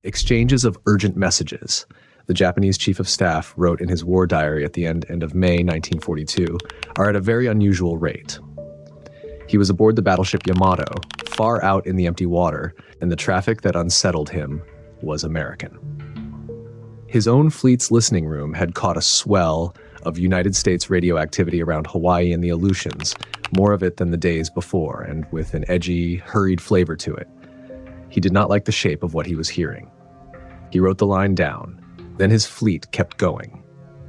Exchanges of urgent messages, the Japanese chief of staff wrote in his war diary at the end of May 1942, are at a very unusual rate. He was aboard the battleship Yamato, far out in the empty water, and the traffic that unsettled him was American. His own fleet's listening room had caught a swell of United States radio activity around Hawaii and the Aleutians, more of it than the days before, and with an edgy, hurried flavor to it. He did not like the shape of what he was hearing. He wrote the line down. Then his fleet kept going.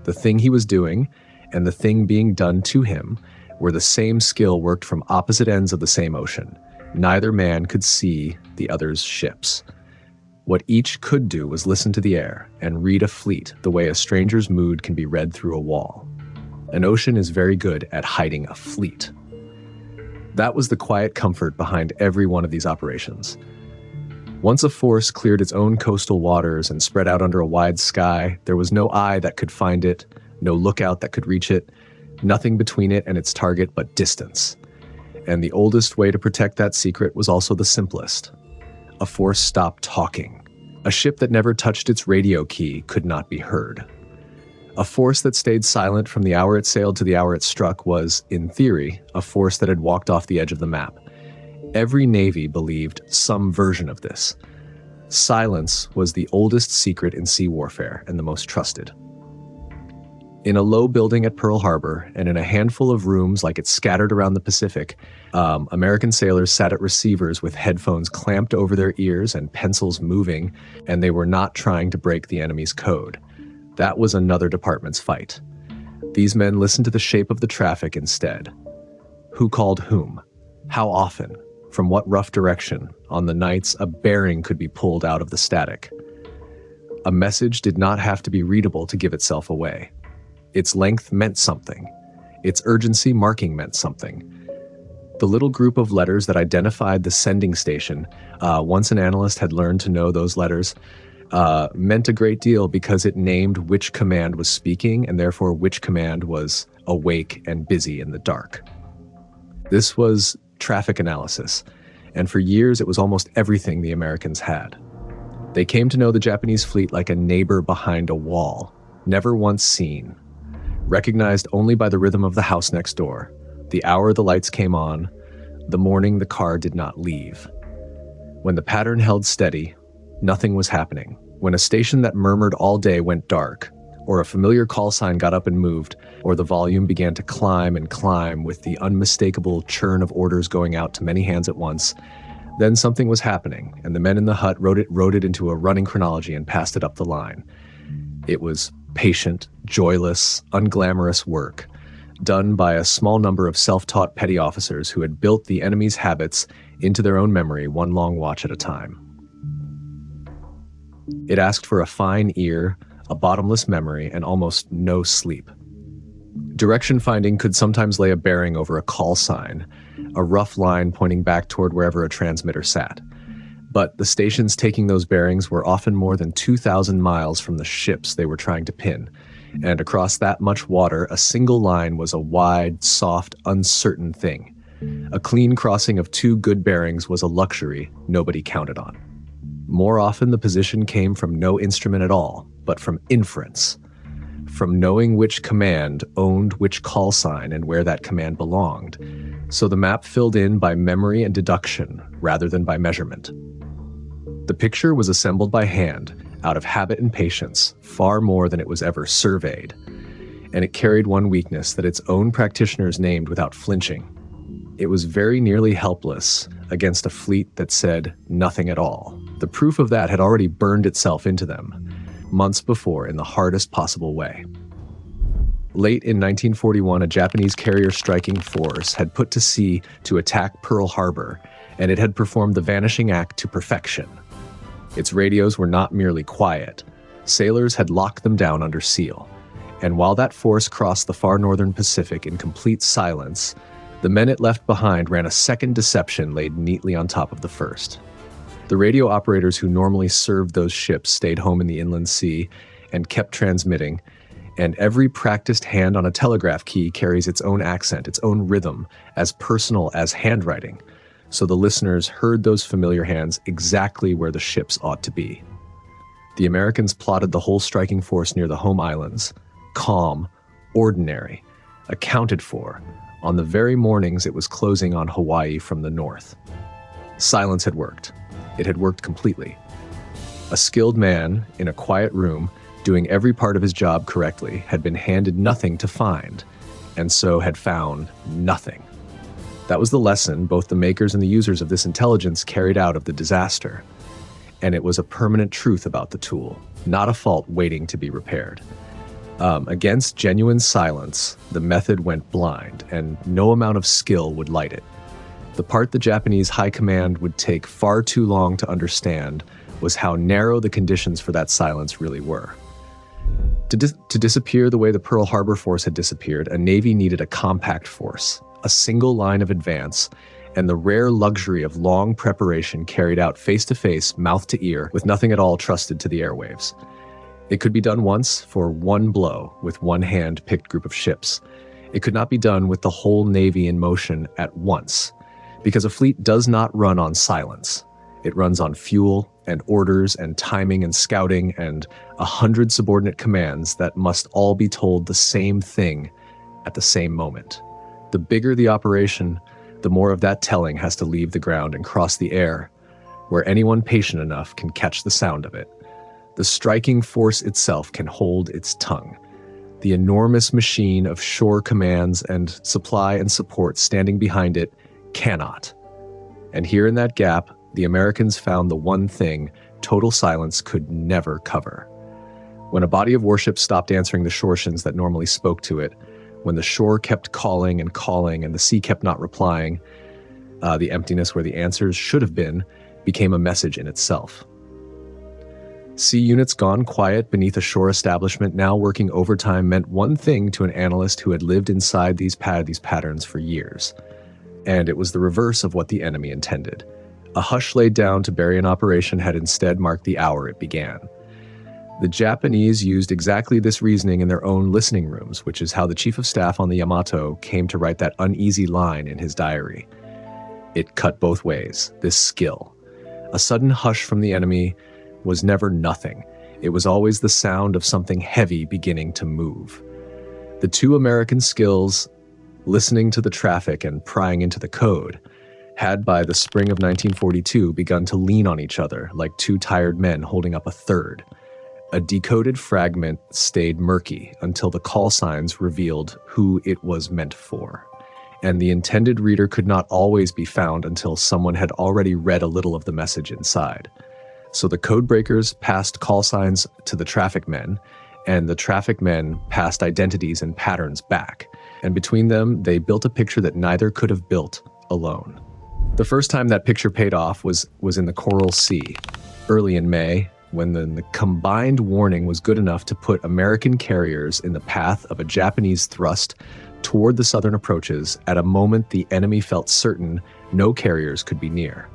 The thing he was doing and the thing being done to him were the same skill worked from opposite ends of the same ocean. Neither man could see the other's ships. What each could do was listen to the air and read a fleet the way a stranger's mood can be read through a wall. An ocean is very good at hiding a fleet. That was the quiet comfort behind every one of these operations. Once a force cleared its own coastal waters and spread out under a wide sky, there was no eye that could find it, no lookout that could reach it, nothing between it and its target but distance. And the oldest way to protect that secret was also the simplest. A force stopped talking. A ship that never touched its radio key could not be heard. A force that stayed silent from the hour it sailed to the hour it struck was, in theory, a force that had walked off the edge of the map. Every navy believed some version of this. Silence was the oldest secret in sea warfare and the most trusted. In a low building at Pearl Harbor and in a handful of rooms like it's scattered around the Pacific, American sailors sat at receivers with headphones clamped over their ears and pencils moving, and they were not trying to break the enemy's code. That was another department's fight. These men listened to the shape of the traffic instead. Who called whom? How often? From what rough direction? On the nights a bearing could be pulled out of the static. A message did not have to be readable to give itself away. Its length meant something. Its urgency marking meant something. The little group of letters that identified the sending station, once an analyst had learned to know those letters, meant a great deal because it named which command was speaking and therefore which command was awake and busy in the dark. This was traffic analysis, and for years it was almost everything the Americans had. They came to know the Japanese fleet like a neighbor behind a wall, never once seen, recognized only by the rhythm of the house next door, the hour the lights came on, the morning the car did not leave. When the pattern held steady, nothing was happening. When a station that murmured all day went dark, or a familiar call sign got up and moved, or the volume began to climb and climb with the unmistakable churn of orders going out to many hands at once, then something was happening, and the men in the hut wrote it into a running chronology and passed it up the line. It was patient, joyless, unglamorous work, done by a small number of self-taught petty officers who had built the enemy's habits into their own memory one long watch at a time. It asked for a fine ear, a bottomless memory, and almost no sleep. Direction finding could sometimes lay a bearing over a call sign, a rough line pointing back toward wherever a transmitter sat. But the stations taking those bearings were often more than 2,000 miles from the ships they were trying to pin, and across that much water, a single line was a wide, soft, uncertain thing. A clean crossing of two good bearings was a luxury nobody counted on. More often, the position came from no instrument at all, but from inference, from knowing which command owned which call sign and where that command belonged. So the map filled in by memory and deduction rather than by measurement. The picture was assembled by hand, out of habit and patience, far more than it was ever surveyed. And it carried one weakness that its own practitioners named without flinching. It was very nearly helpless against a fleet that said nothing at all. The proof of that had already burned itself into them months before in the hardest possible way. Late in 1941, a Japanese carrier striking force had put to sea to attack Pearl Harbor, and it had performed the vanishing act to perfection. Its radios were not merely quiet. Sailors had locked them down under seal. And while that force crossed the far northern Pacific in complete silence, the men it left behind ran a second deception laid neatly on top of the first. The radio operators who normally served those ships stayed home in the inland sea and kept transmitting, and every practiced hand on a telegraph key carries its own accent, its own rhythm, as personal as handwriting, so the listeners heard those familiar hands exactly where the ships ought to be. The Americans plotted the whole striking force near the home islands, calm, ordinary, accounted for, on the very mornings it was closing on Hawaii from the north. Silence had worked. It had worked completely. A skilled man in a quiet room, doing every part of his job correctly, had been handed nothing to find, and so had found nothing. That was the lesson both the makers and the users of this intelligence carried out of the disaster. And it was a permanent truth about the tool, not a fault waiting to be repaired. Against genuine silence, the method went blind, and no amount of skill would light it. The part the Japanese high command would take far too long to understand was how narrow the conditions for that silence really were. To disappear the way the Pearl Harbor force had disappeared, a Navy needed a compact force, a single line of advance, and the rare luxury of long preparation carried out face-to-face, mouth-to-ear, with nothing at all trusted to the airwaves. It could be done once for one blow with one hand-picked group of ships. It could not be done with the whole Navy in motion at once, because a fleet does not run on silence. It runs on fuel and orders and timing and scouting and 100 subordinate commands that must all be told the same thing at the same moment. The bigger the operation, the more of that telling has to leave the ground and cross the air, where anyone patient enough can catch the sound of it. The striking force itself can hold its tongue. The enormous machine of shore commands and supply and support standing behind it cannot. And here in that gap, the Americans found the one thing total silence could never cover. When a body of warships stopped answering the shoreshins that normally spoke to it, when the shore kept calling and calling and the sea kept not replying, the emptiness where the answers should have been became a message in itself. Sea units gone quiet beneath a shore establishment now working overtime meant one thing to an analyst who had lived inside these patterns for years. And it was the reverse of what the enemy intended. A hush laid down to bury an operation had instead marked the hour it began. The Japanese used exactly this reasoning in their own listening rooms, which is how the Chief of Staff on the Yamato came to write that uneasy line in his diary. It cut both ways, this skill. A sudden hush from the enemy was never nothing. It was always the sound of something heavy beginning to move. The two American skills, listening to the traffic and prying into the code, had by the spring of 1942 begun to lean on each other like two tired men holding up a third. A decoded fragment stayed murky until the call signs revealed who it was meant for. And the intended reader could not always be found until someone had already read a little of the message inside. So the code breakers passed call signs to the traffic men, and the traffic men passed identities and patterns back. And between them, they built a picture that neither could have built alone. The first time that picture paid off was in the Coral Sea, early in May, when the combined warning was good enough to put American carriers in the path of a Japanese thrust toward the southern approaches at a moment the enemy felt certain no carriers could be near.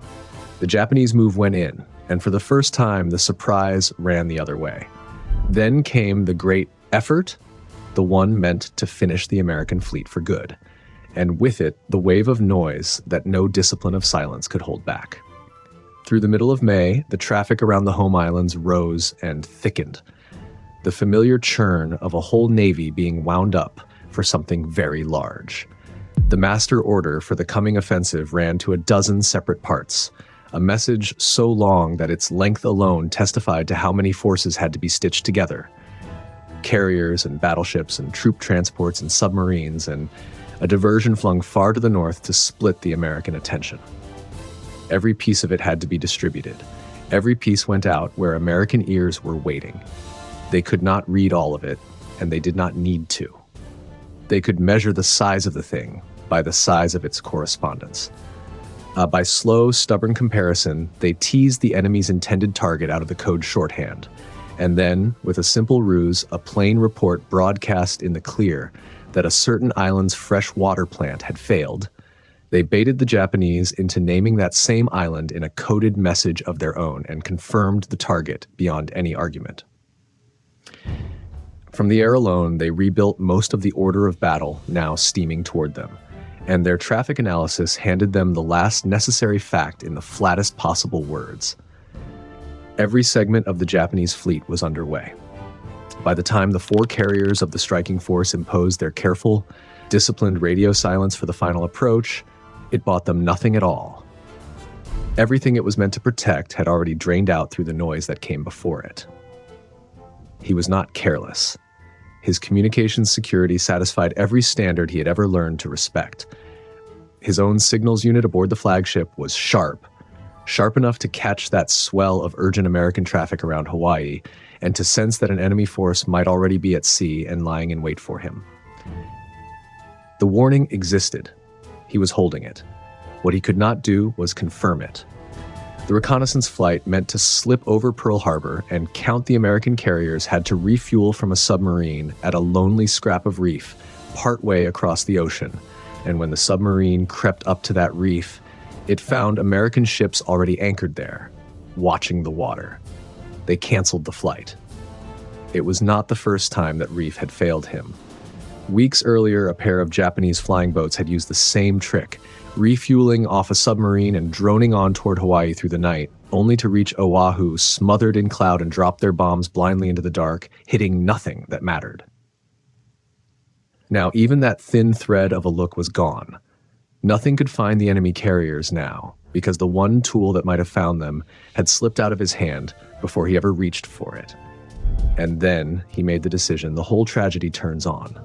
The Japanese move went in, and for the first time, the surprise ran the other way. Then came the great effort, the one meant to finish the American fleet for good, and with it, the wave of noise that no discipline of silence could hold back. Through the middle of May, the traffic around the home islands rose and thickened, the familiar churn of a whole navy being wound up for something very large. The master order for the coming offensive ran to a dozen separate parts, a message so long that its length alone testified to how many forces had to be stitched together. Carriers and battleships and troop transports and submarines, and a diversion flung far to the north to split the American attention. Every piece of it had to be distributed. Every piece went out where American ears were waiting. They could not read all of it, and they did not need to. They could measure the size of the thing by the size of its correspondence. By slow, stubborn comparison, they teased the enemy's intended target out of the code shorthand, and then, with a simple ruse, a plain report broadcast in the clear that a certain island's fresh water plant had failed, they baited the Japanese into naming that same island in a coded message of their own and confirmed the target beyond any argument. From the air alone, they rebuilt most of the order of battle now steaming toward them, and their traffic analysis handed them the last necessary fact in the flattest possible words. Every segment of the Japanese fleet was underway. By the time the 4 carriers of the striking force imposed their careful, disciplined radio silence for the final approach, it bought them nothing at all. Everything it was meant to protect had already drained out through the noise that came before it. He was not careless. His communications security satisfied every standard he had ever learned to respect. His own signals unit aboard the flagship was sharp enough to catch that swell of urgent American traffic around Hawaii and to sense that an enemy force might already be at sea and lying in wait for him. The warning existed. He was holding it. What he could not do was confirm it. The reconnaissance flight meant to slip over Pearl Harbor and count the American carriers had to refuel from a submarine at a lonely scrap of reef partway across the ocean. And when the submarine crept up to that reef, it found American ships already anchored there, watching the water. They canceled the flight. It was not the first time that Reef had failed him. Weeks earlier, a pair of Japanese flying boats had used the same trick, refueling off a submarine and droning on toward Hawaii through the night, only to reach Oahu smothered in cloud and drop their bombs blindly into the dark, hitting nothing that mattered. Now, even that thin thread of a look was gone. Nothing could find the enemy carriers now, because the one tool that might have found them had slipped out of his hand before he ever reached for it. And then he made the decision the whole tragedy turns on.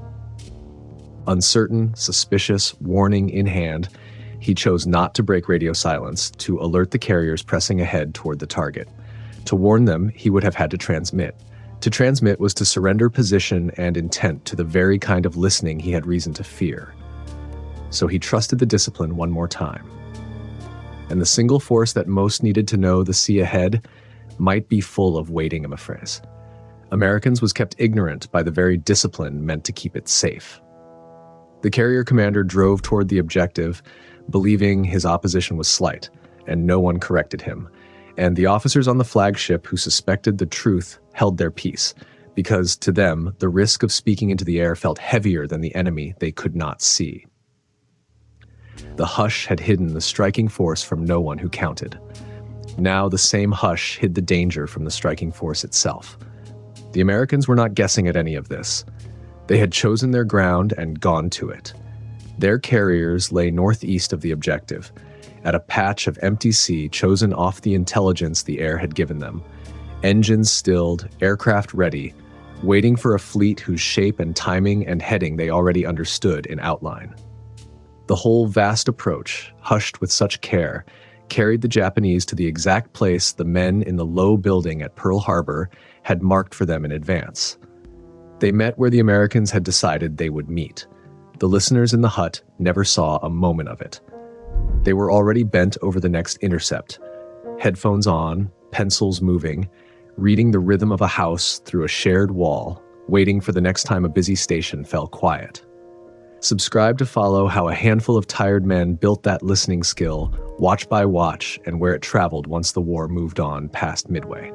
Uncertain, suspicious, warning in hand, he chose not to break radio silence to alert the carriers pressing ahead toward the target. To warn them, he would have had to transmit. To transmit was to surrender position and intent to the very kind of listening he had reason to fear. So he trusted the discipline one more time. And the single force that most needed to know the sea ahead might be full of waiting, I'm afraid. Americans was kept ignorant by the very discipline meant to keep it safe. The carrier commander drove toward the objective, believing his opposition was slight, and no one corrected him. And the officers on the flagship who suspected the truth held their peace, because to them, the risk of speaking into the air felt heavier than the enemy they could not see. The hush had hidden the striking force from no one who counted. Now the same hush hid the danger from the striking force itself. The Americans were not guessing at any of this. They had chosen their ground and gone to it. Their carriers lay northeast of the objective, at a patch of empty sea chosen off the intelligence the air had given them. Engines stilled, aircraft ready, waiting for a fleet whose shape and timing and heading they already understood in outline. The whole vast approach, hushed with such care, carried the Japanese to the exact place the men in the low building at Pearl Harbor had marked for them in advance. They met where the Americans had decided they would meet. The listeners in the hut never saw a moment of it. They were already bent over the next intercept, headphones on, pencils moving, reading the rhythm of a house through a shared wall, waiting for the next time a busy station fell quiet. Subscribe to follow how a handful of tired men built that listening skill, watch by watch, and where it traveled once the war moved on past Midway.